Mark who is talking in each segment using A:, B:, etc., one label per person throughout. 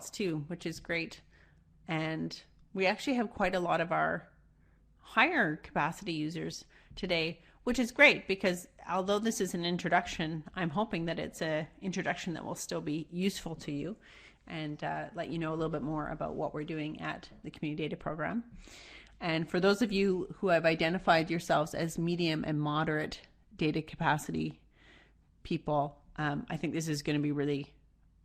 A: too, which is great. And we actually have quite a lot of our higher capacity users today, which is great because although this is an introduction, I'm hoping that it's an introduction that will still be useful to you and let you know a little bit more about what we're doing at the Community Data Program. And for those of you who have identified yourselves as medium and moderate data capacity people, I think this is going to be really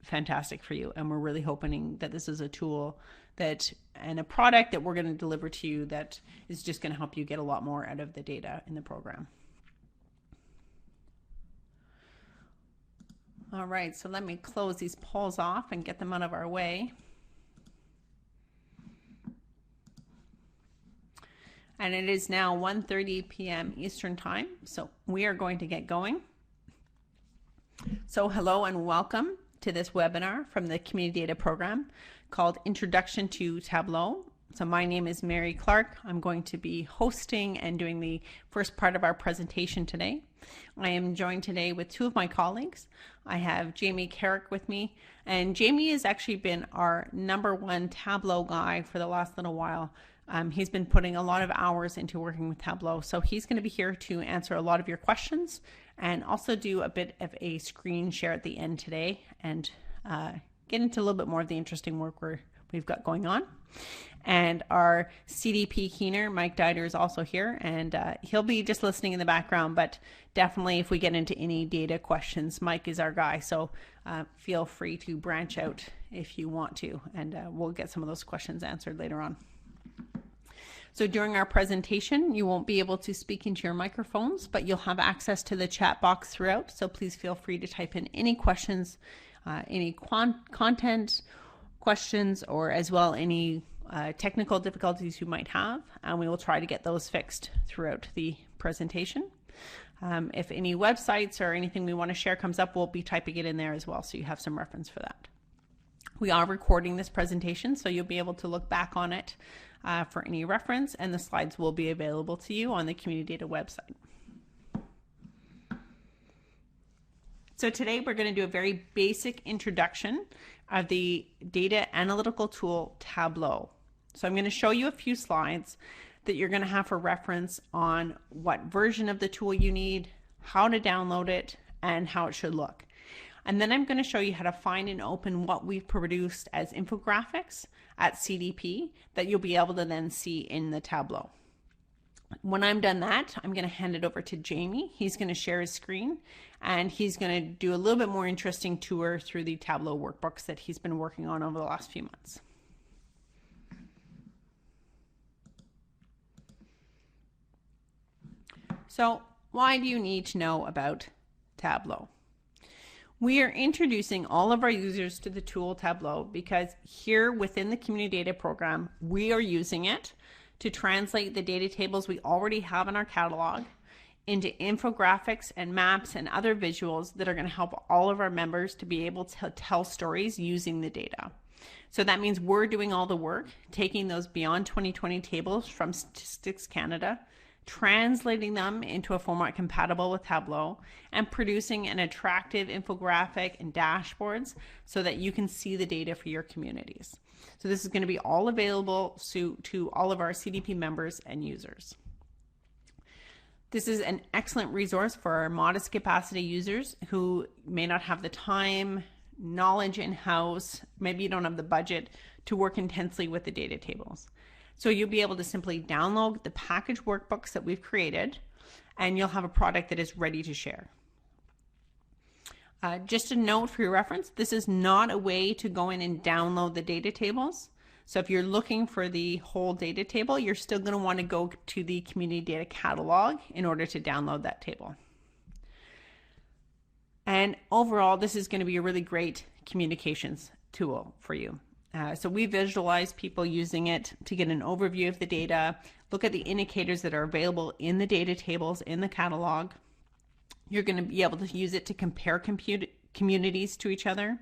A: fantastic for you. And we're really hoping that this is a tool that and a product that we're going to deliver to you that is just going to help you get a lot more out of the data in the program. All right, so let me close these polls off and get them out of our way. And it is now 1:30 p.m. Eastern Time, so we are going to get going. So hello and welcome to this webinar from the Community Data Program called Introduction to Tableau. So my name is Mary Clark. I'm going to be hosting and doing the first part of our presentation today. I am joined today with two of my colleagues. I have Jamie Carrick with me, and Jamie has actually been our #1 Tableau guy for the last little while. He's been putting a lot of hours into working with Tableau, so he's going to be here to answer a lot of your questions and also do a bit of a screen share at the end today and get into a little bit more of the interesting work we've got going on. And our CDP keener, Mike Dieter, is also here, and he'll be just listening in the background, but definitely if we get into any data questions, Mike is our guy, so feel free to branch out if you want to, and we'll get some of those questions answered later on. So during our presentation, you won't be able to speak into your microphones, but you'll have access to the chat box throughout, so please feel free to type in any questions, any content questions, or as well any technical difficulties you might have, and we will try to get those fixed throughout the presentation. If any websites or anything we want to share comes up, we'll be typing it in there as well, so you have some reference for that. We are recording this presentation, so you'll be able to look back on it for any reference, and the slides will be available to you on the Community Data website. So today we're going to do a very basic introduction of the data analytical tool Tableau. So I'm going to show you a few slides that you're going to have for reference on what version of the tool you need, how to download it, and how it should look. And then I'm going to show you how to find and open what we've produced as infographics at CDP that you'll be able to then see in the Tableau. When I'm done that, I'm going to hand it over to Jamie. He's going to share his screen, and he's going to do a little bit more interesting tour through the Tableau workbooks that he's been working on over the last few months. So why do you need to know about Tableau? We are introducing all of our users to the tool Tableau because here within the Community Data Program, we are using it to translate the data tables we already have in our catalog into infographics and maps and other visuals that are going to help all of our members to be able to tell stories using the data. So that means we're doing all the work, taking those Beyond 2020 tables from Statistics Canada, translating them into a format compatible with Tableau, and producing an attractive infographic and dashboards so that you can see the data for your communities. So this is going to be all available to all of our CDP members and users. This is an excellent resource for our modest capacity users who may not have the time, knowledge in-house, maybe you don't have the budget to work intensely with the data tables. So you'll be able to simply download the package workbooks that we've created, and you'll have a product that is ready to share. Just a note for your reference, this is not a way to go in and download the data tables. So if you're looking for the whole data table, you're still going to want to go to the Community Data Catalog in order to download that table. And overall, this is going to be a really great communications tool for you. So we visualize people using it to get an overview of the data, look at the indicators that are available in the data tables in the catalog. You're going to be able to use it to compare communities to each other.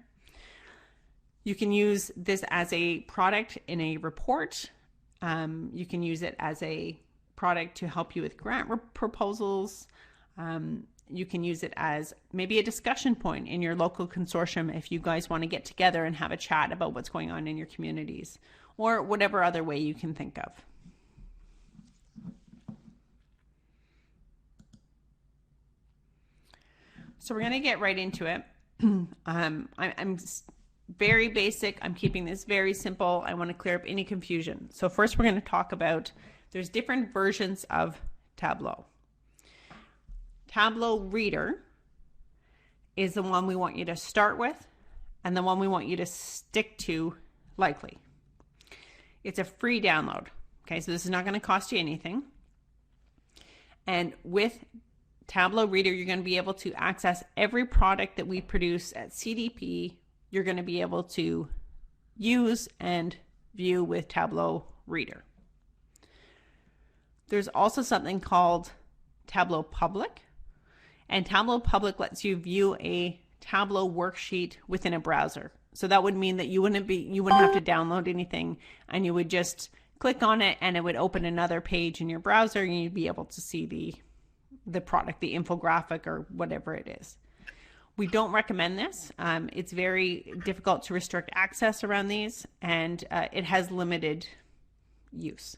A: You can use this as a product in a report. You can use it as a product to help you with grant proposals. you can use it as maybe a discussion point in your local consortium if you guys want to get together and have a chat about what's going on in your communities, or whatever other way you can think of. So we're going to get right into it. I'm very basic. I'm keeping this very simple. I want to clear up any confusion. So first we're going to talk about, there's different versions of Tableau. Tableau Reader is the one we want you to start with and the one we want you to stick to likely. It's a free download. Okay, so this is not going to cost you anything. And with Tableau Reader, you're going to be able to access every product that we produce at CDP. You're going to be able to use and view with Tableau Reader. There's also something called Tableau Public, and Tableau Public lets you view a Tableau worksheet within a browser. So that would mean that you wouldn't have to download anything, and you would just click on it and it would open another page in your browser and you'd be able to see the product, the infographic or whatever it is. We don't recommend this. It's very difficult to restrict access around these, and it has limited use.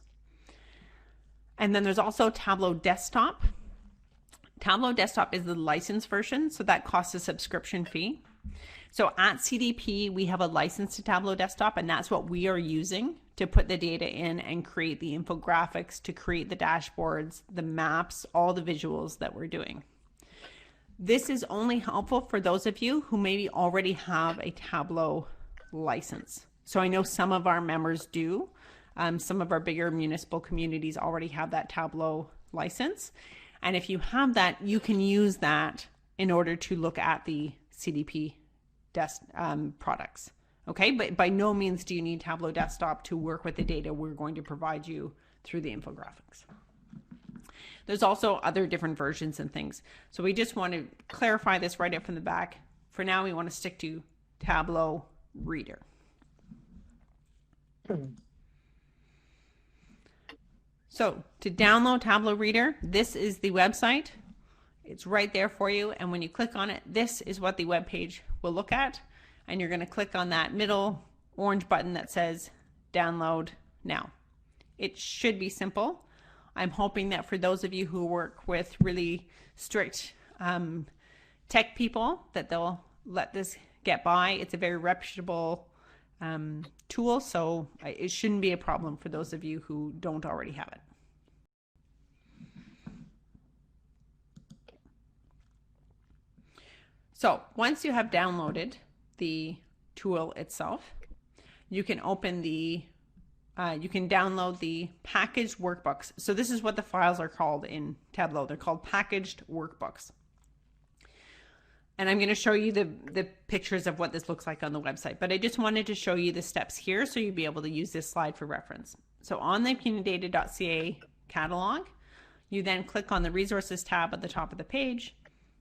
A: And then there's also Tableau Desktop. Tableau Desktop is the licensed version, so that costs a subscription fee. So at CDP, we have a license to Tableau Desktop, and that's what we are using to put the data in and create the infographics, to create the dashboards, the maps, all the visuals that we're doing. This is only helpful for those of you who maybe already have a Tableau license. So I know some of our members do. Some of our bigger municipal communities already have that Tableau license. And if you have that, you can use that in order to look at the CDP products. Okay, but by no means do you need Tableau Desktop to work with the data we're going to provide you through the infographics. There's also other different versions and things. So we just want to clarify this right up from the back. For now, we want to stick to Tableau Reader. So to download Tableau Reader, this is the website. It's right there for you. And when you click on it, this is what the web page will look at. And you're going to click on that middle orange button that says download now. It should be simple. I'm hoping that for those of you who work with really strict tech people, that they'll let this get by. It's a very reputable tool, so it shouldn't be a problem for those of you who don't already have it. So once you have downloaded the tool itself, you can open the you can download the packaged workbooks. So this is what the files are called in Tableau. They're called packaged workbooks. And I'm going to show you the pictures of what this looks like on the website, but I just wanted to show you the steps here so you'll be able to use this slide for reference. So on the communitydata.ca catalog, you then click on the resources tab at the top of the page.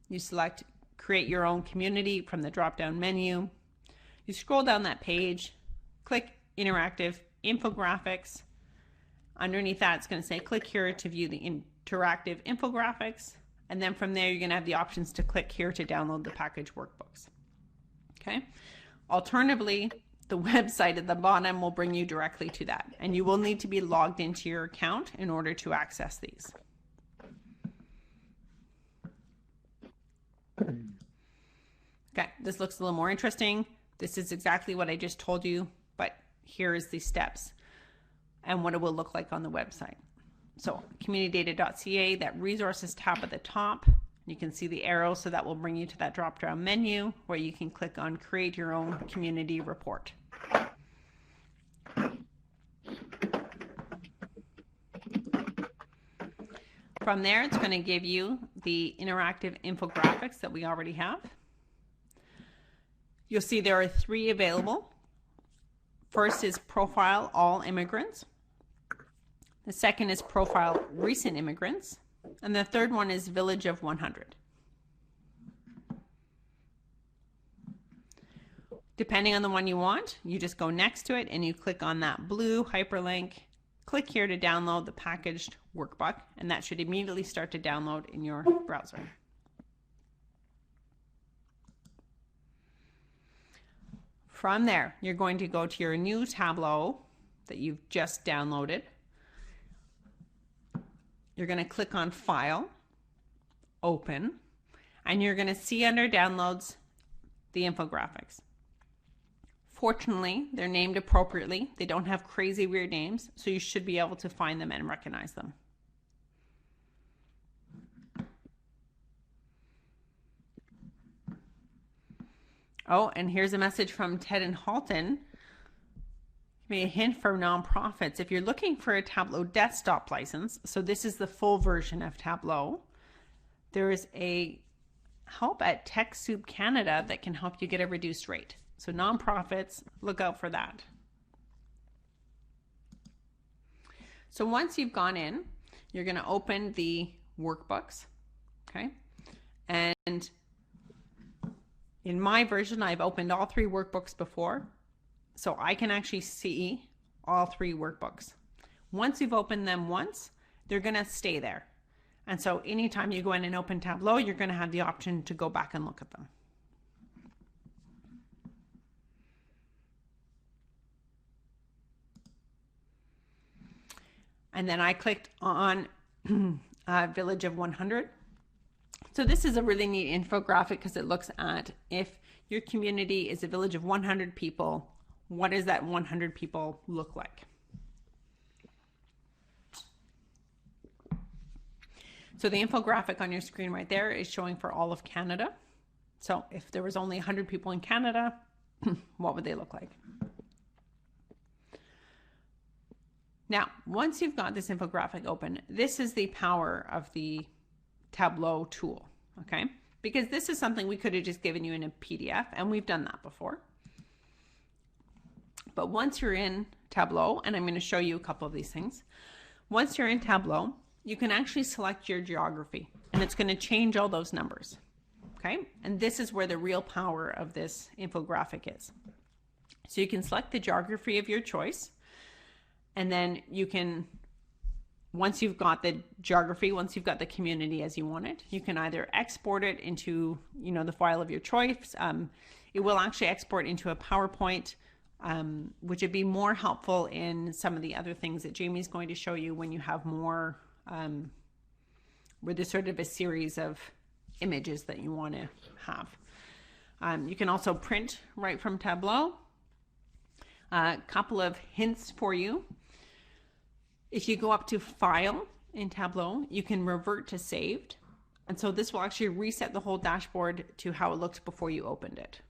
A: You select create your own community from the drop-down menu. You scroll down that page, click interactive infographics. Underneath that, it's going to say click here to view the interactive infographics. And then from there, you're going to have the options to click here to download the package workbooks. Okay. Alternatively, the website at the bottom will bring you directly to that. And you will need to be logged into your account in order to access these. Okay, this looks a little more interesting. This is exactly what I just told you, but here is the steps and what it will look like on the website. So communitydata.ca, that resources tab at the top, you can see the arrow, so that will bring you to that drop-down menu where you can click on create your own community report. From there, it's going to give you the interactive infographics that we already have. You'll see there are 3 available. First is Profile All Immigrants. The second is Profile Recent Immigrants. And the third one is Village of 100. Depending on the one you want, you just go next to it and you click on that blue hyperlink. Click here to download the packaged workbook, and that should immediately start to download in your browser. From there, you're going to go to your new Tableau that you've just downloaded. You're going to click on File, Open, and you're going to see under Downloads the infographics. Fortunately, they're named appropriately. They don't have crazy weird names, so you should be able to find them and recognize them. Oh, and here's a message from Ted and Halton. Give me a hint for nonprofits. If you're looking for a Tableau desktop license, so this is the full version of Tableau, there is a help at TechSoup Canada that can help you get a reduced rate. So nonprofits, look out for that. So once you've gone in, you're going to open the workbooks, okay? And in my version, I've opened all 3 workbooks before, so I can actually see all 3 workbooks. Once you've opened them once, they're going to stay there. And so anytime you go in and open Tableau, you're going to have the option to go back and look at them. And then I clicked on Village of 100. So this is a really neat infographic because it looks at if your community is a village of 100 people, what does that 100 people look like? So the infographic on your screen right there is showing for all of Canada. So if there was only 100 people in Canada, what would they look like? Now, once you've got this infographic open, this is the power of the Tableau tool, okay? Because this is something we could have just given you in a PDF, and we've done that before. But once you're in Tableau, and I'm going to show you a couple of these things. Once you're in Tableau, you can actually select your geography, and it's going to change all those numbers, okay? And this is where the real power of this infographic is. So you can select the geography of your choice, and then you can, once you've got the geography, once you've got the community as you want it, you can either export it into, the file of your choice. It will actually export into a PowerPoint, which would be more helpful in some of the other things that Jamie's going to show you when you have more, where there's sort of a series of images that you want to have. You can also print right from Tableau. A couple of hints for you. If you go up to File in Tableau, you can revert to Saved. And so this will actually reset the whole dashboard to how it looked before you opened it.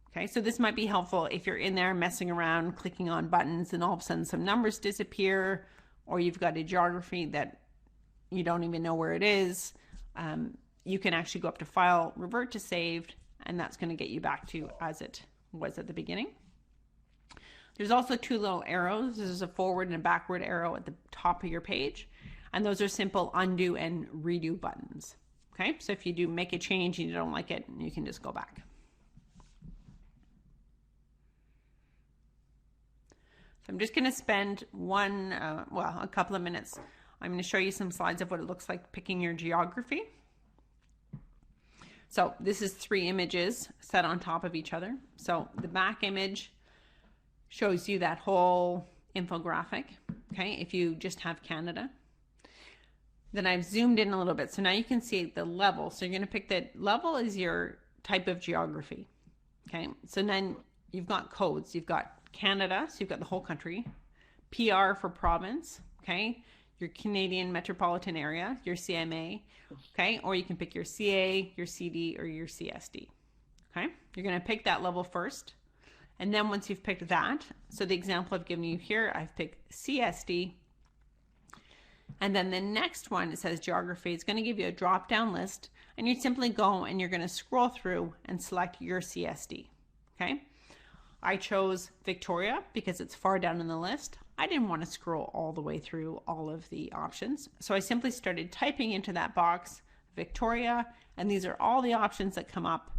A: Okay, so this might be helpful if you're in there messing around, clicking on buttons, and all of a sudden some numbers disappear, or you've got a geography that you don't even know where it is. You can actually go up to File, revert to Saved, and that's going to get you back to as it was at the beginning. There's also 2 little arrows. There's a forward and a backward arrow at the top of your page. And those are simple undo and redo buttons. Okay, so if you do make a change and you don't like it, you can just go back. So I'm just going to spend a couple of minutes. I'm going to show you some slides of what it looks like picking your geography. So this is 3 images set on top of each other. So the back image shows you that whole infographic, okay, if you just have Canada. Then I've zoomed in a little bit, so now you can see the level. So you're going to pick the level is your type of geography, okay? So then you've got codes. You've got Canada, so you've got the whole country. PR for province, okay? Your Canadian metropolitan area, your CMA, okay? Or you can pick your CA, your CD, or your CSD, okay? You're going to pick that level first. And then once you've picked that, so the example I've given you here, I've picked CSD. And then the next one, it says geography. It's going to give you a drop-down list, and you simply go and you're going to scroll through and select your CSD, okay? I chose Victoria because it's far down in the list. I didn't want to scroll all the way through all of the options. So I simply started typing into that box, Victoria, and these are all the options that come up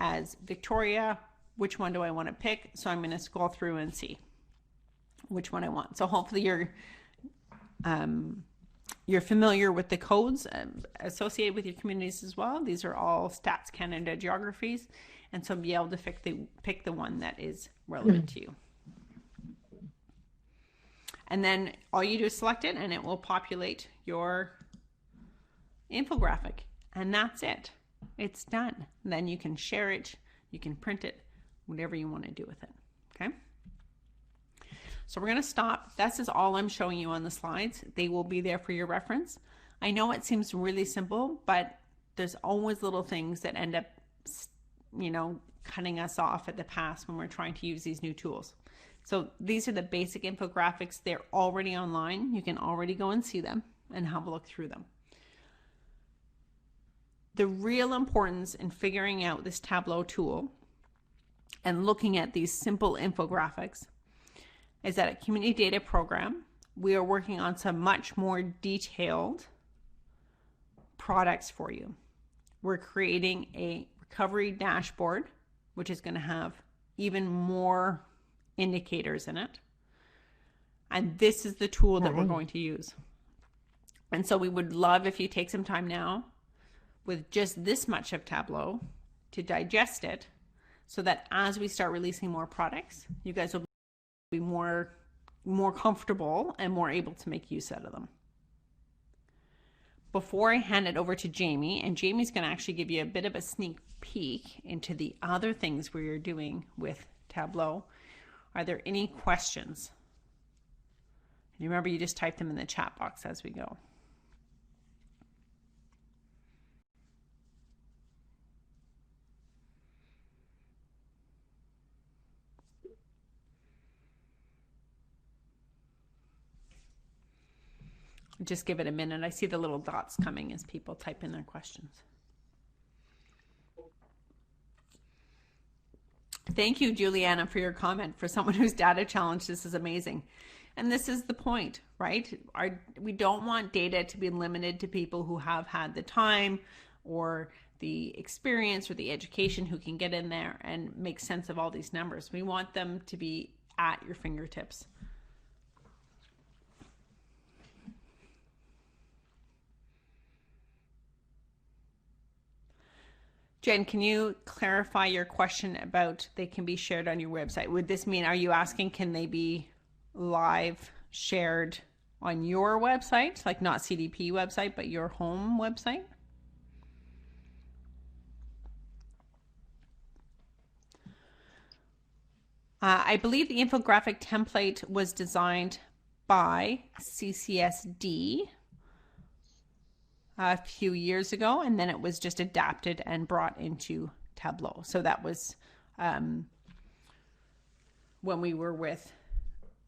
A: as Victoria. Which one do I want to pick? So I'm going to scroll through and see which one I want. So hopefully you're familiar with the codes associated with your communities as well. These are all Stats Canada geographies. and so be able to pick the one that is relevant to you. And then all you do is select it and it will populate your infographic, and that's it. It's done. Then you can share it, you can print it, whatever you want to do with it. Okay. So we're going to stop. This is all I'm showing you on the slides. They will be there for your reference. I know it seems really simple, but there's always little things that end up, you know, cutting us off at the pass when we're trying to use these new tools. So these are the basic infographics. They're already online. You can already go and see them and have a look through them. The real importance in figuring out this Tableau tool and looking at these simple infographics is that at Community Data Program, we are working on some much more detailed products for you. We're creating a recovery dashboard, which is going to have even more indicators in it. And this is the tool that we're going to use. And so we would love if you take some time now with just this much of Tableau to digest it, so that as we start releasing more products, you guys will be more comfortable and more able to make use out of them. Before I hand it over to Jamie, and Jamie's going to actually give you a bit of a sneak peek into the other things we're doing with Tableau, are there any questions? And remember, you just type them in the chat box as we go. Just give it a minute. I see the little dots coming as people type in their questions. Thank you, Juliana, for your comment. For someone who's data challenged, this is amazing. And this is the point, right? We don't want data to be limited to people who have had the time or the experience or the education who can get in there and make sense of all these numbers. We want them to be at your fingertips. Jen, can you clarify your question about they can be shared on your website? Would this mean, are you asking, can they be live shared on your website, like not CDP website, but your home website? I believe the infographic template was designed by CCSD a few years ago, and then it was just adapted and brought into Tableau. So that was when we were with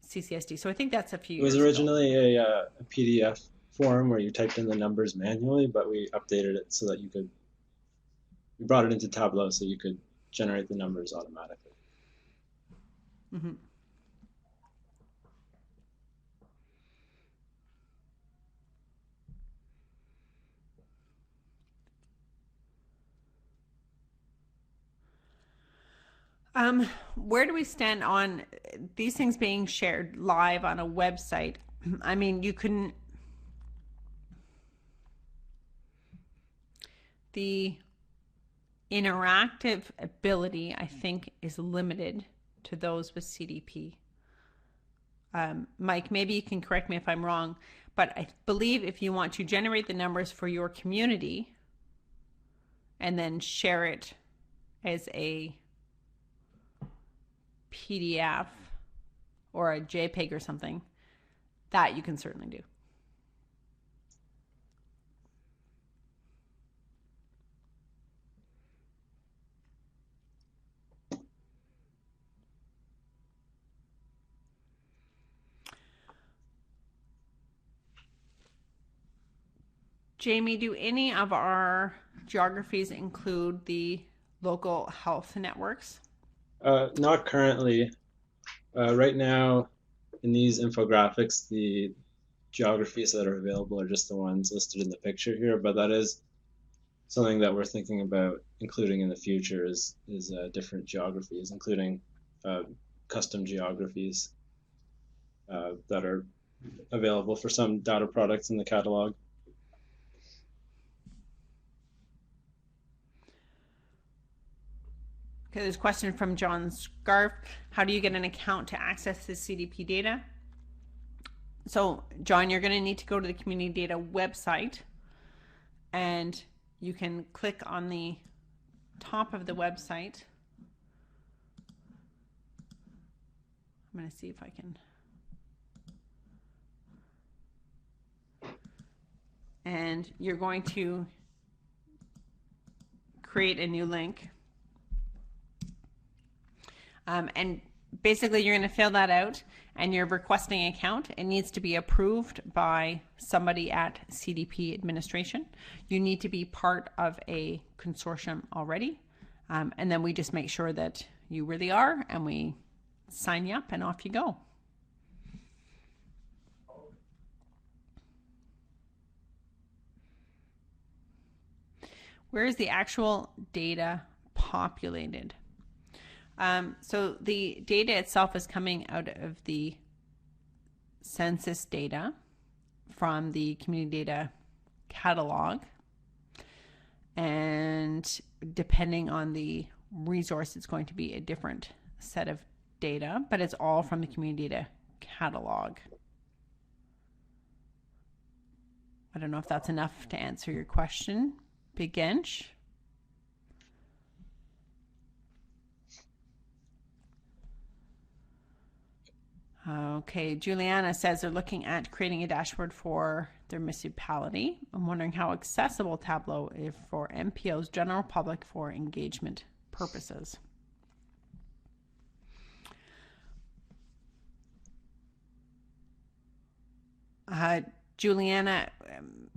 A: CCSD. So I think that's a few years ago.
B: It was originally a PDF form where you typed in the numbers manually, but we updated it so that we brought it into Tableau so you could generate the numbers automatically.
A: Mm-hmm. Where do we stand on these things being shared live on a website? I mean, the interactive ability, I think, is limited to those with CDP. Mike, maybe you can correct me if I'm wrong, but I believe if you want to generate the numbers for your community and then share it as a PDF or a JPEG or something, that you can certainly do. Jamie, do any of our geographies include the local health networks?
B: Not currently. Right now, in these infographics, the geographies that are available are just the ones listed in the picture here, but that is something that we're thinking about including in the future is different geographies, including custom geographies that are available for some data products in the catalog.
A: Okay, there's a question from John Scarf. How do you get an account to access the CDP data? So, John, you're going to need to go to the community data website, and you can click on the top of the website. I'm going to see if I can. And you're going to create a new link. And basically you're going to fill that out, and you're requesting an account. It needs to be approved by somebody at CDP administration. You need to be part of a consortium already. And then we just make sure that you really are, and we sign you up, and off you go. Where is the actual data populated? So the data itself is coming out of the census data from the community data catalog. And depending on the resource, it's going to be a different set of data, but it's all from the community data catalog. I don't know if that's enough to answer your question, Big Gensh. Okay, Juliana says they're looking at creating a dashboard for their municipality. I'm wondering how accessible Tableau is for MPOs, general public, for engagement purposes. Juliana,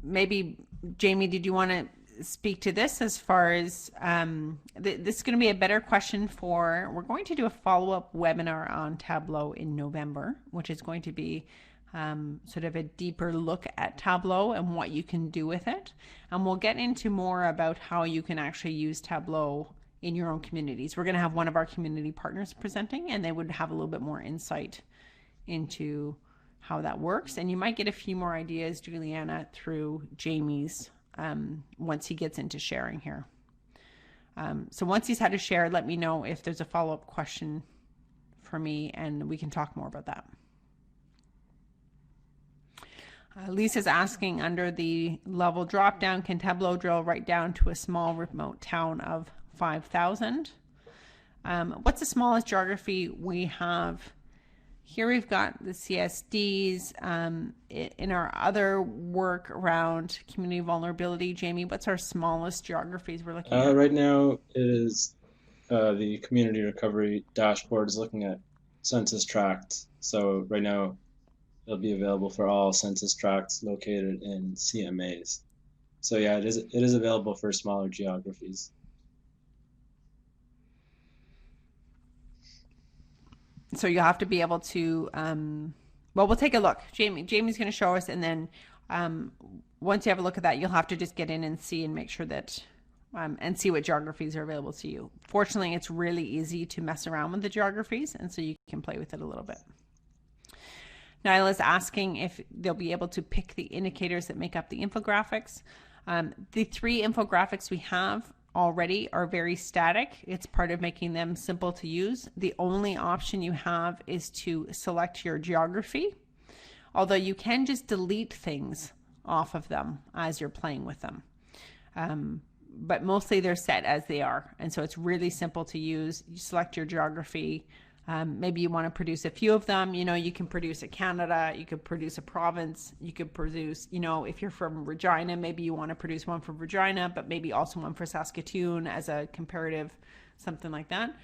A: maybe Jamie, did you want to speak to this as far as this is going to be a better question for, we're going to do a follow-up webinar on Tableau in November, which is going to be sort of a deeper look at Tableau and what you can do with it. And we'll get into more about how you can actually use Tableau in your own communities. We're going to have one of our community partners presenting, and they would have a little bit more insight into how that works. And you might get a few more ideas, Juliana, through Jamie's once he gets into sharing here. So once he's had to share, let me know if there's a follow-up question for me, and we can talk more about that. Lisa's asking, under the level drop down, can Tableau drill right down to a small remote town of 5,000? What's the smallest geography we have? Here we've got the CSDs. In our other work around community vulnerability, Jamie, what's our smallest geographies we're looking at?
B: Right now it is the community recovery dashboard is looking at census tracts. So right now it'll be available for all census tracts located in CMAs. So yeah, it is available for smaller geographies.
A: So you'll have to be able to, well, we'll take a look. Jamie's going to show us, and then once you have a look at that, you'll have to just get in and see and make sure that, and see what geographies are available to you. Fortunately, it's really easy to mess around with the geographies, and so you can play with it a little bit. Nyla's asking if they'll be able to pick the indicators that make up the infographics. The 3 infographics we have already are very static. It's part of making them simple to use. The only option you have is to select your geography, although you can just delete things off of them as you're playing with them. But mostly they're set as they are, and so it's really simple to use. You select your geography. Maybe you want to produce a few of them. You know, you can produce a Canada, you could produce a province, you could produce, you know, if you're from Regina, maybe you want to produce one for Regina, but maybe also one for Saskatoon as a comparative, something like that.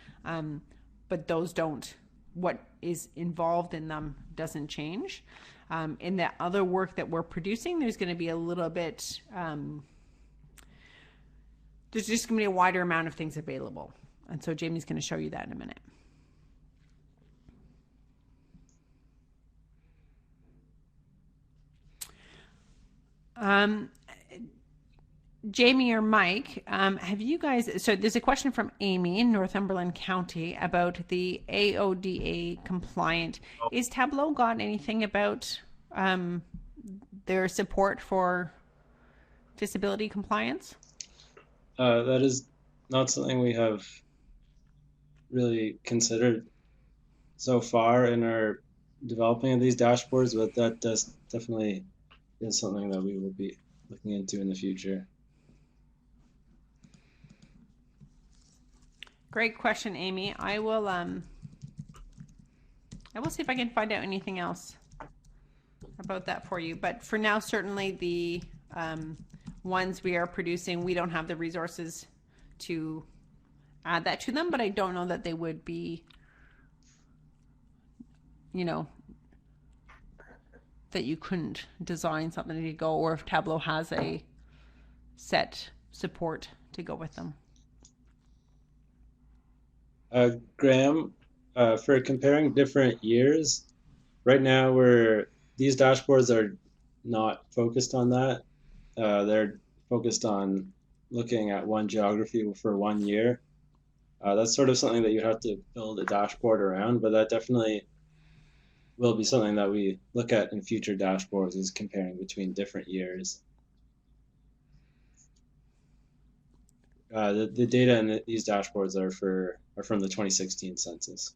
A: But those don't, what is involved in them doesn't change. In the other work that we're producing, there's going to be a little bit, there's just going to be a wider amount of things available. And so Jamie's going to show you that in a minute. Jamie or Mike, have you guys, so there's a question from Amy in Northumberland County about the AODA compliant. Is Tableau got anything about their support for disability compliance?
B: That is not something we have really considered so far in our developing of these dashboards, but that does definitely is something that we will be looking into in the future.
A: Great question, Amy. I will see if I can find out anything else about that for you. But for now, certainly the ones we are producing, we don't have the resources to add that to them, but I don't know that they would be, you know, that you couldn't design something to go, or if Tableau has a set support to go with them.
B: Graham, for comparing different years, right now these dashboards are not focused on that. They're focused on looking at one geography for 1 year. That's sort of something that you have to build a dashboard around, but that definitely will be something that we look at in future dashboards, is comparing between different years. The data in these dashboards are from the 2016 census.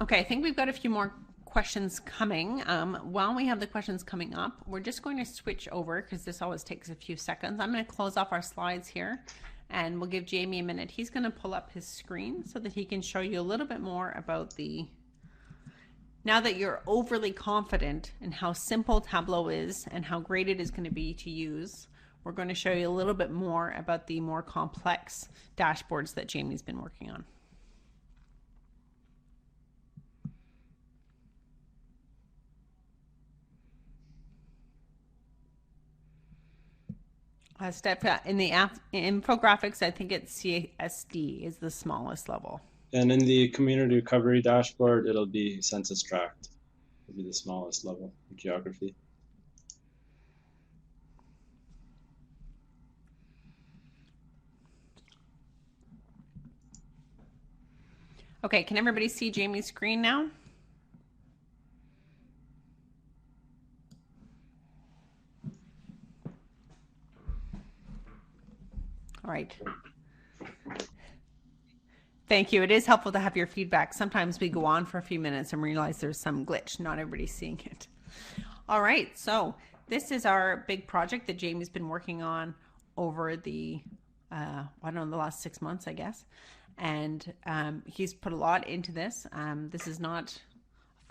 A: Okay, I think we've got a few more questions coming. While we have the questions coming up, we're just going to switch over because this always takes a few seconds. I'm going to close off our slides here and we'll give Jamie a minute. He's going to pull up his screen so that he can show you a little bit more about the, now that you're overly confident in how simple Tableau is and how great it is going to be to use, we're going to show you a little bit more about the more complex dashboards that Jamie's been working on. Step in the infographics, I think it's CSD is the smallest level.
B: And in the community recovery dashboard, it'll be census tract. It'll be the smallest level of geography.
A: Okay, can everybody see Jamie's screen now? All right. Thank you. It is helpful to have your feedback. Sometimes we go on for a few minutes and realize there's some glitch. Not everybody's seeing it. All right. So this is our big project that Jamie's been working on over the, I don't know, the last 6 months, I guess. And he's put a lot into this. This is not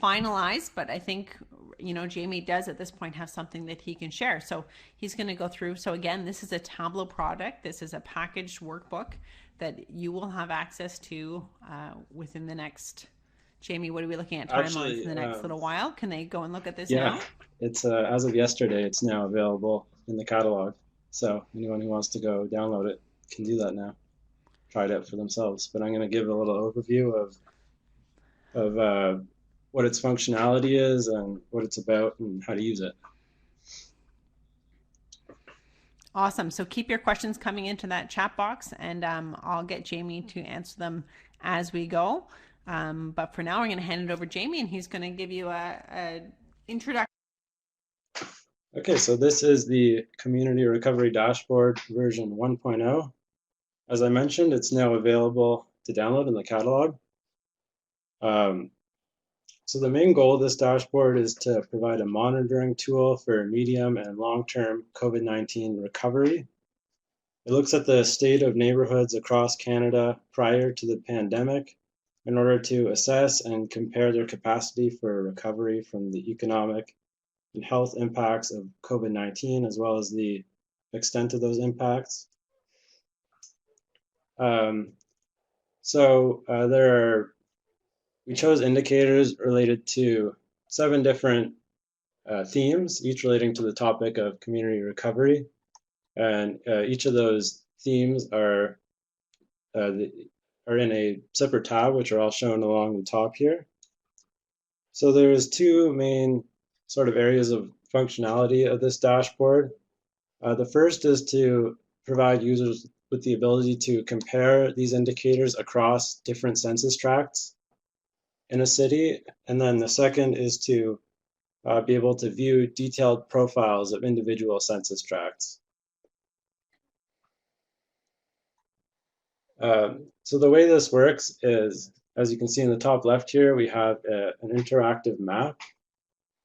A: finalized, but I think, you know, Jamie does at this point have something that he can share. So he's going to go through. So again, this is a Tableau product. This is a packaged workbook that you will have access to within the next, Jamie, what are we looking at timelines in the next little while? Can they go and look at this now?
B: It's as of yesterday, it's now available in the catalog. So anyone who wants to go download it can do that now. Try it out for themselves. But I'm going to give a little overview of what its functionality is and what it's about and how to use it.
A: Awesome. So keep your questions coming into that chat box and I'll get Jamie to answer them as we go. But for now, we're going to hand it over to Jamie and he's going to give you a introduction.
B: Okay, so this is the Community Recovery Dashboard version 1.0. As I mentioned, it's now available to download in the catalog. So the main goal of this dashboard is to provide a monitoring tool for medium and long-term COVID-19 recovery. It looks at the state of neighborhoods across Canada prior to the pandemic in order to assess and compare their capacity for recovery from the economic and health impacts of COVID-19, as well as the extent of those impacts. We chose indicators related to 7 different themes, each relating to the topic of community recovery. And each of those themes are in a separate tab, which are all shown along the top here. So there's 2 main sort of areas of functionality of this dashboard. The first is to provide users with the ability to compare these indicators across different census tracts in a city. And then the second is to be able to view detailed profiles of individual census tracts. So the way this works is, as you can see in the top left here, we have an interactive map,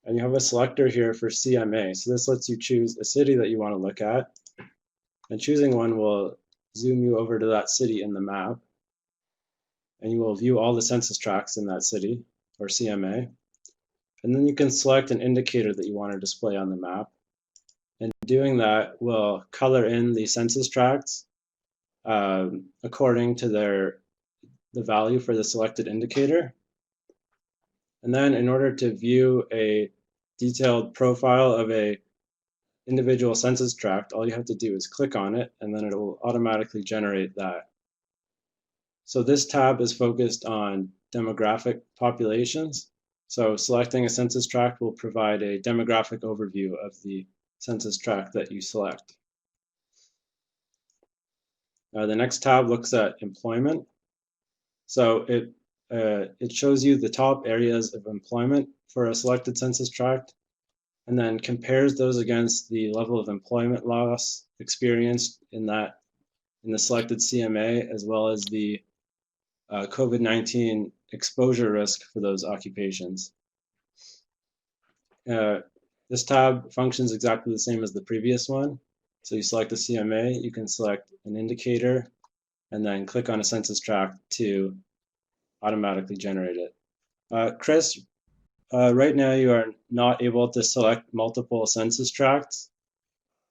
B: and you have a selector here for CMA. So this lets you choose a city that you want to look at, and choosing one will zoom you over to that city in the map, and you will view all the census tracts in that city, or CMA. And then you can select an indicator that you want to display on the map. And doing that will color in the census tracts according to the value for the selected indicator. And then in order to view a detailed profile of a individual census tract, all you have to do is click on it, and then it will automatically generate that. So this tab is focused on demographic populations. So selecting a census tract will provide a demographic overview of the census tract that you select. The next tab looks at employment. So it shows you the top areas of employment for a selected census tract, and then compares those against the level of employment loss experienced in the selected CMA, as well as the COVID-19 exposure risk for those occupations. This tab functions exactly the same as the previous one. So you select the CMA, you can select an indicator, and then click on a census tract to automatically generate it. Chris, right now you are not able to select multiple census tracts.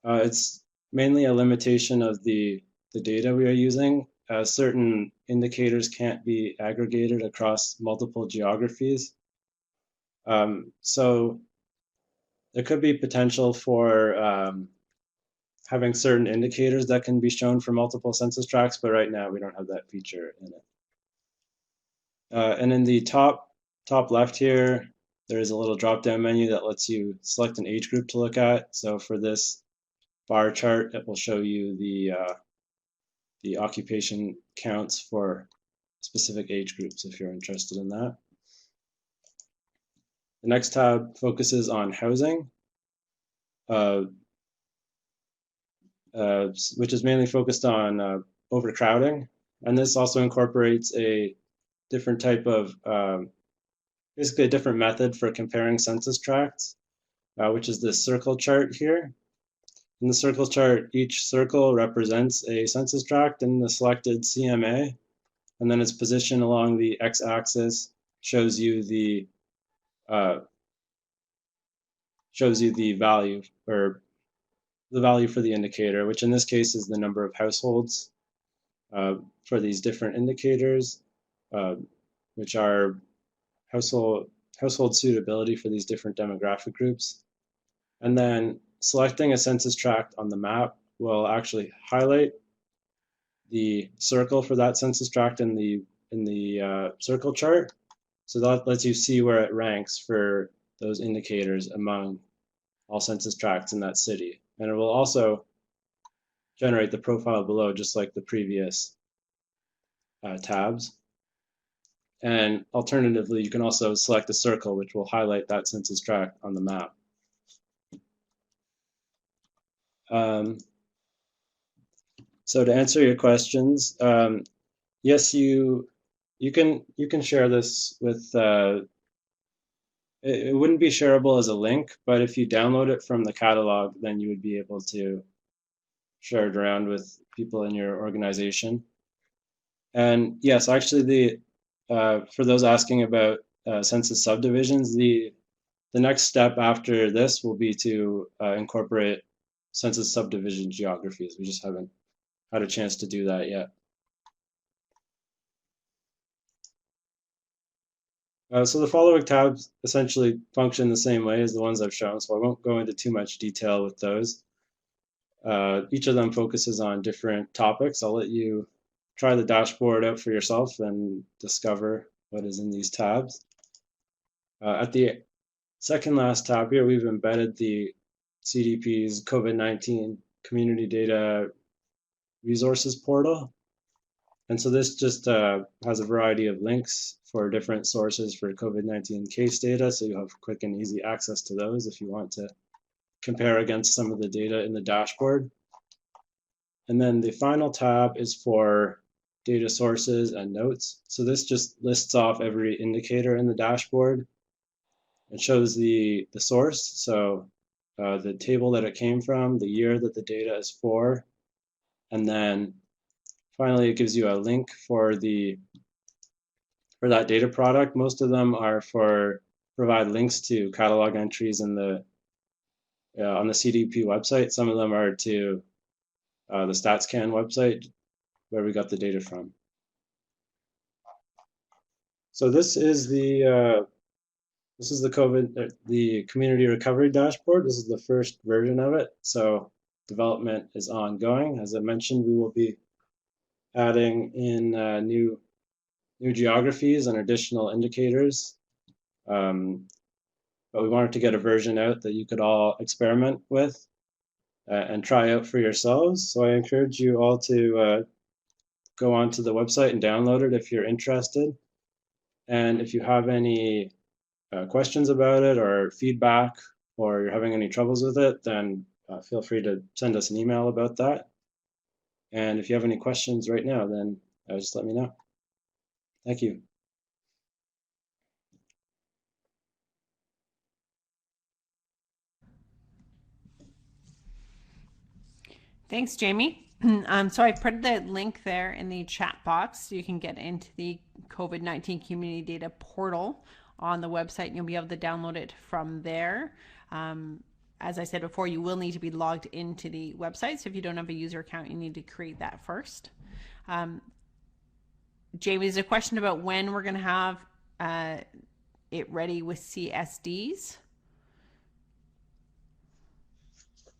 B: It's mainly a limitation of the data we are using. Certain indicators can't be aggregated across multiple geographies. So there could be potential for having certain indicators that can be shown for multiple census tracts, but right now we don't have that feature in it. And in the top left here, there is a little drop-down menu that lets you select an age group to look at. So for this bar chart, it will show you the occupation counts for specific age groups if you're interested in that. The next tab focuses on housing, which is mainly focused on overcrowding. And this also incorporates a different type of, basically a different method for comparing census tracts, which is this circle chart here. In the circle chart, each circle represents a census tract in the selected CMA, and then its position along the x-axis shows you the value, or the value for the indicator, which in this case is the number of households for these different indicators, which are household suitability for these different demographic groups. And then selecting a census tract on the map will actually highlight the circle for that census tract in the circle chart. So that lets you see where it ranks for those indicators among all census tracts in that city. And it will also generate the profile below, just like the previous tabs. And alternatively, you can also select a circle, which will highlight that census tract on the map. So to answer your questions, yes, you can share this with. It wouldn't be shareable as a link, but if you download it from the catalog, then you would be able to share it around with people in your organization. And yes, actually, for those asking about census subdivisions, the next step after this will be to incorporate census subdivision geographies. We just haven't had a chance to do that yet. So the following tabs essentially function the same way as the ones I've shown, so I won't go into too much detail with those. Each of them focuses on different topics. I'll let you try the dashboard out for yourself and discover what is in these tabs. At the second last tab here, we've embedded the CDP's COVID-19 Community Data Resources portal. And so this just has a variety of links for different sources for COVID-19 case data, so you have quick and easy access to those if you want to compare against some of the data in the dashboard. And then the final tab is for data sources and notes. So this just lists off every indicator in the dashboard. It shows the source, so the table that it came from, the year that the data is for, and then finally it gives you a link for that data product. Most of them are for provide links to catalog entries in the on the CDP website. Some of them are to the StatsCan website where we got the data from. So this is the the community recovery dashboard. This is the first version of it. So development is ongoing. As I mentioned, we will be adding in new geographies and additional indicators. But we wanted to get a version out that you could all experiment with and try out for yourselves. So I encourage you all to go onto the website and download it if you're interested. And if you have any questions about it or feedback, or you're having any troubles with it, then feel free to send us an email about that. And if you have any questions right now, then just let me know. Thank you.
A: Thanks, Jamie. So I put the link there in the chat box so you can get into the COVID-19 community data portal on the website, and you'll be able to download it from there. As I said before, you will need to be logged into the website. So if you don't have a user account, you need to create that first. Jamie, there's a question about when we're going to have it ready with CSDs.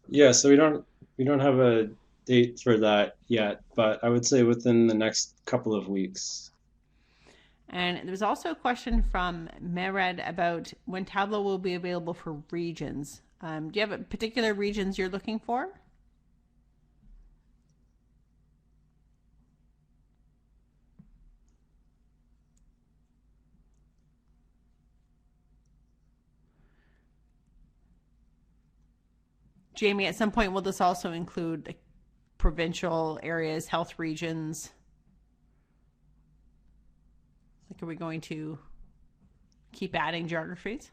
B: Yeah, so we don't have a date for that yet, but I would say within the next couple of weeks.
A: And there was also a question from Mered about when Tableau will be available for regions. Do you have particular regions you're looking for? Jamie, at some point, will this also include provincial areas, health regions? Like, are we going to keep adding geographies?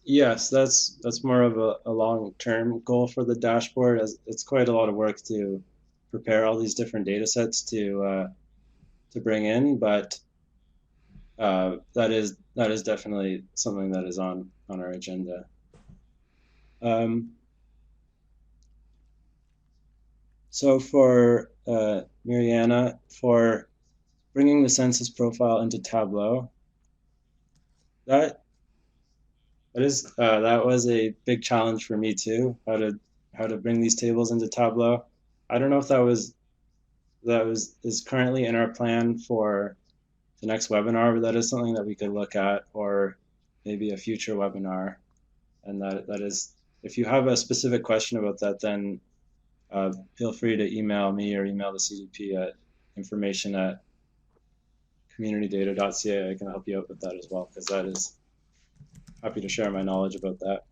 B: Yes, that's more of a long-term goal for the dashboard, as it's quite a lot of work to prepare all these different data sets to bring in, but that is definitely something that is on our agenda. So for Mariana, for bringing the census profile into Tableau, that was a big challenge for me too. How to bring these tables into Tableau. I don't know if is currently in our plan for the next webinar, but that is something that we could look at, or maybe a future webinar. And that is, if you have a specific question about that, then feel free to email me or email the CDP at information@communitydata.ca. I can help you out with that as well, because that is happy to share my knowledge about that.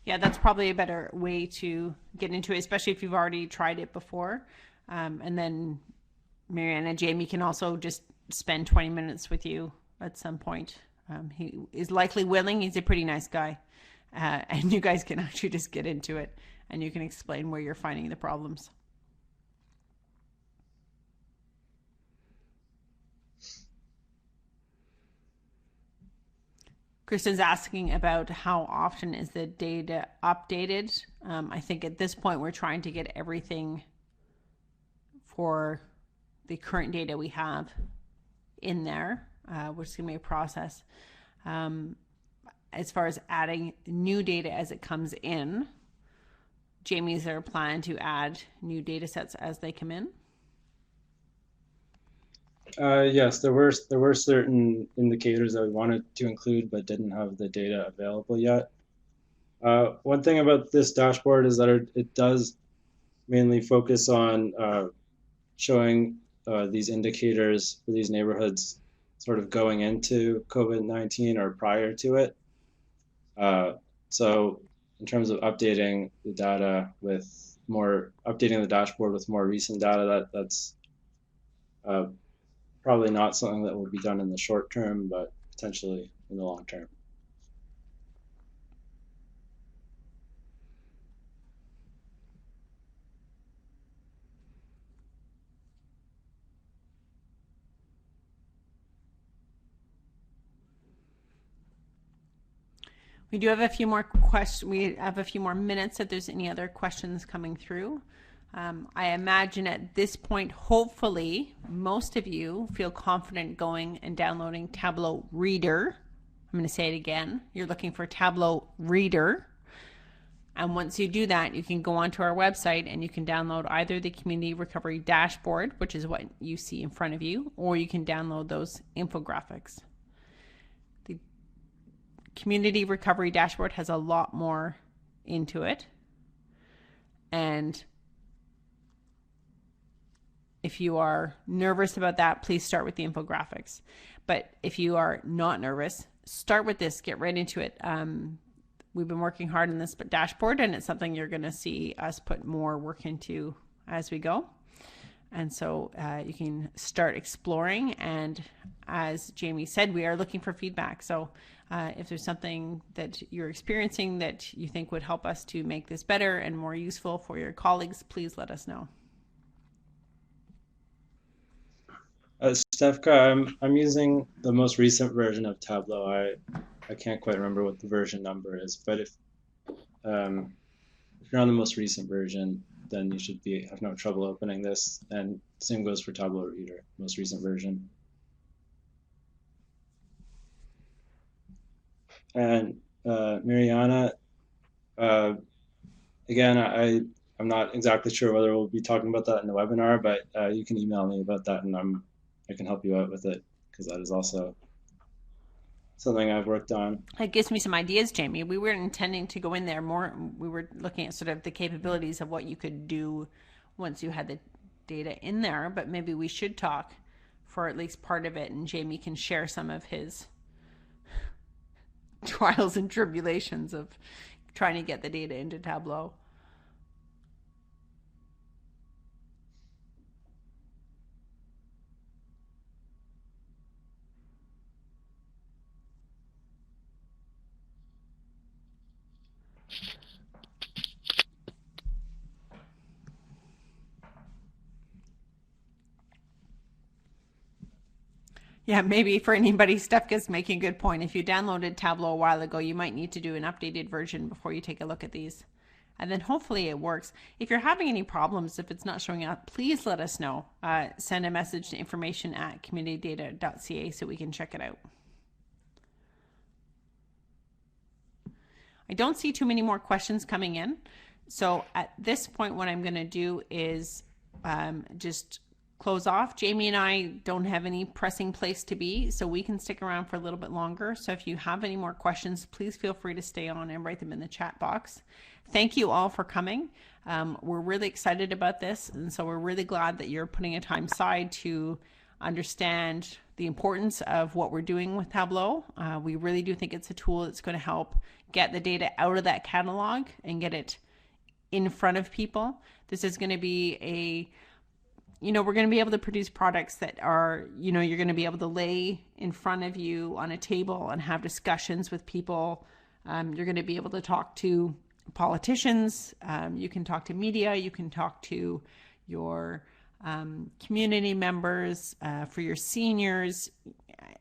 A: Yeah, that's probably a better way to get into it, especially if you've already tried it before. And then Marianne and Jamie can also just spend 20 minutes with you at some point. He is likely willing. He's a pretty nice guy. And you guys can actually just get into it, and you can explain where you're finding the problems. Kristen's asking about how often is the data updated. I think at this point we're trying to get everything for the current data we have in there, which is going to be a process. As far as adding new data as it comes in, Jamie, is there a plan to add new data sets as they come in?
B: Yes, there were certain indicators that we wanted to include but didn't have the data available yet. One thing about this dashboard is that it does mainly focus on showing these indicators for these neighborhoods sort of going into COVID-19 or prior to it. So in terms of updating the data with updating the dashboard with more recent data, that's uh, probably not something that will be done in the short term, but potentially in the long term.
A: We do have a few more questions. We have a few more minutes if there's any other questions coming through. I imagine at this point, hopefully, most of you feel confident going and downloading Tableau Reader. I'm going to say it again. You're looking for Tableau Reader. And once you do that, you can go onto our website and you can download either the Community Recovery Dashboard, which is what you see in front of you, or you can download those infographics. The Community Recovery Dashboard has a lot more into it. And if you are nervous about that, please start with the infographics. But if you are not nervous, start with this, get right into it. We've been working hard on this dashboard, and it's something you're going to see us put more work into as we go. And so you can start exploring. And as Jamie said, we are looking for feedback. So if there's something that you're experiencing that you think would help us to make this better and more useful for your colleagues, please let us know.
B: Stefka, I'm using the most recent version of Tableau. I can't quite remember what the version number is, but if you're on the most recent version, then you should have no trouble opening this. And same goes for Tableau Reader, most recent version. And Mariana, again, I'm not exactly sure whether we'll be talking about that in the webinar, but you can email me about that, and I can help you out with it, because that is also something I've worked on.
A: It gives me some ideas, Jamie. We weren't intending to go in there more. We were looking at sort of the capabilities of what you could do once you had the data in there, but maybe we should talk for at least part of it, and Jamie can share some of his trials and tribulations of trying to get the data into Tableau. Yeah, maybe for anybody, Stefka's making a good point. If you downloaded Tableau a while ago, you might need to do an updated version before you take a look at these. And then hopefully it works. If you're having any problems, if it's not showing up, please let us know. Send a message to information@communitydata.ca so we can check it out. I don't see too many more questions coming in. So at this point, what I'm going to do is just close off. Jamie and I don't have any pressing place to be, so we can stick around for a little bit longer. So if you have any more questions, please feel free to stay on and write them in the chat box. Thank you all for coming. We're really excited about this, and so we're really glad that you're putting a time aside to understand the importance of what we're doing with Tableau. We really do think it's a tool that's going to help get the data out of that catalog and get it in front of people. This is going to be we're going to be able to produce products that are, you're going to be able to lay in front of you on a table and have discussions with people. You're going to be able to talk to politicians. You can talk to media. You can talk to your community members, for your seniors,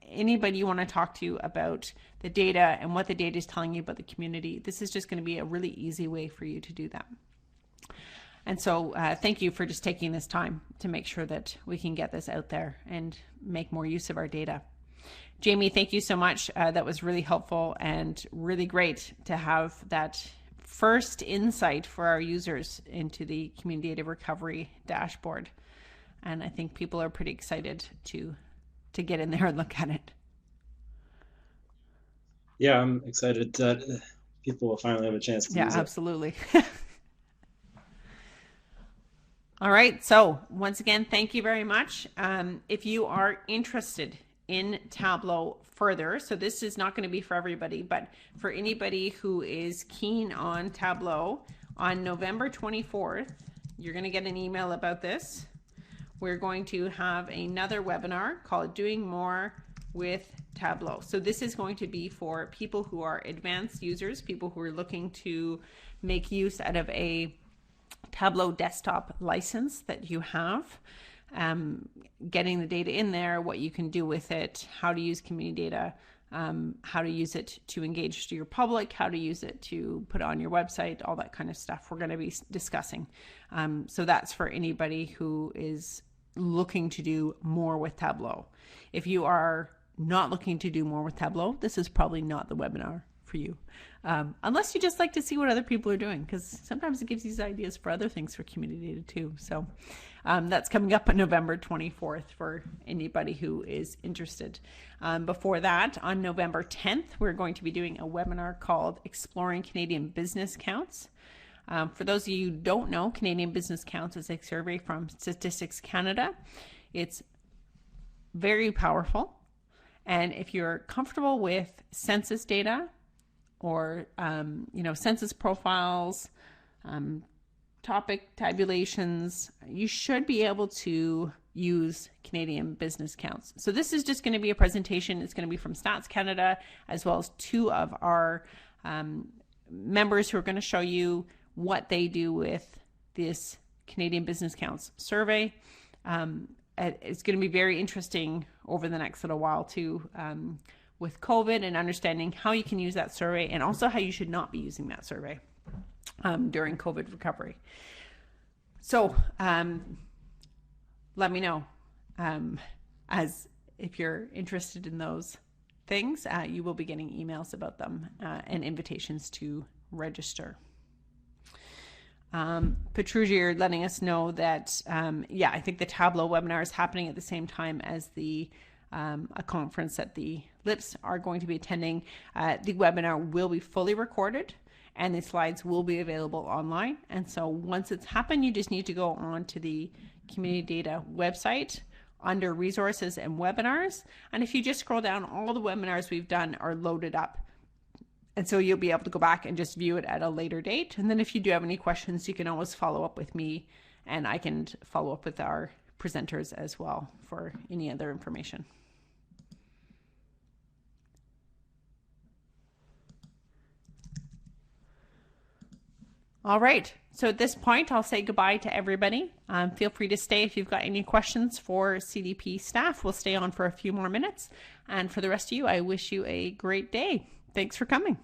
A: anybody you want to talk to about the data and what the data is telling you about the community. This is just going to be a really easy way for you to do that. And so thank you for just taking this time to make sure that we can get this out there and make more use of our data. Jamie, thank you so much. That was really helpful and really great to have that first insight for our users into the Community Data Recovery Dashboard. And I think people are pretty excited to get in there and look at it.
B: Yeah, I'm excited that people will finally have a chance to use it.
A: Yeah, absolutely. All right. So once again, thank you very much. If you are interested in Tableau further, so this is not going to be for everybody, but for anybody who is keen on Tableau, on November 24th, you're going to get an email about this. We're going to have another webinar called Doing More with Tableau. So this is going to be for people who are advanced users, people who are looking to make use out of a Tableau desktop license that you have, getting the data in there, what you can do with it, how to use community data, how to use it to engage to your public, how to use it to put on your website, all that kind of stuff we're going to be discussing. So that's for anybody who is looking to do more with Tableau. If you are not looking to do more with Tableau, this is probably not the webinar for you. Unless you just like to see what other people are doing, because sometimes it gives you ideas for other things for community data too. So that's coming up on November 24th for anybody who is interested. Before that, on November 10th, we're going to be doing a webinar called Exploring Canadian Business Counts. For those of you who don't know, Canadian Business Counts is a survey from Statistics Canada. It's very powerful. And if you're comfortable with census data, or census profiles, topic tabulations, you should be able to use Canadian Business Counts. So this is just going to be a presentation. It's going to be from Stats Canada, as well as two of our members who are going to show you what they do with this Canadian Business Counts survey. It's going to be very interesting over the next little while too, with COVID, and understanding how you can use that survey, and also how you should not be using that survey during COVID recovery. So let me know as if you're interested in those things. You will be getting emails about them and invitations to register. Petrugia, you're letting us know that I think the Tableau webinar is happening at the same time as the a conference that the LIPS are going to be attending. The webinar will be fully recorded, and the slides will be available online. And so once it's happened, you just need to go on to the Community Data website under Resources and Webinars. And if you just scroll down, all the webinars we've done are loaded up. And so you'll be able to go back and just view it at a later date. And then if you do have any questions, you can always follow up with me, and I can follow up with our presenters as well for any other information. All right, so at this point, I'll say goodbye to everybody. Feel free to stay if you've got any questions for CDP staff. We'll stay on for a few more minutes. And for the rest of you, I wish you a great day. Thanks for coming.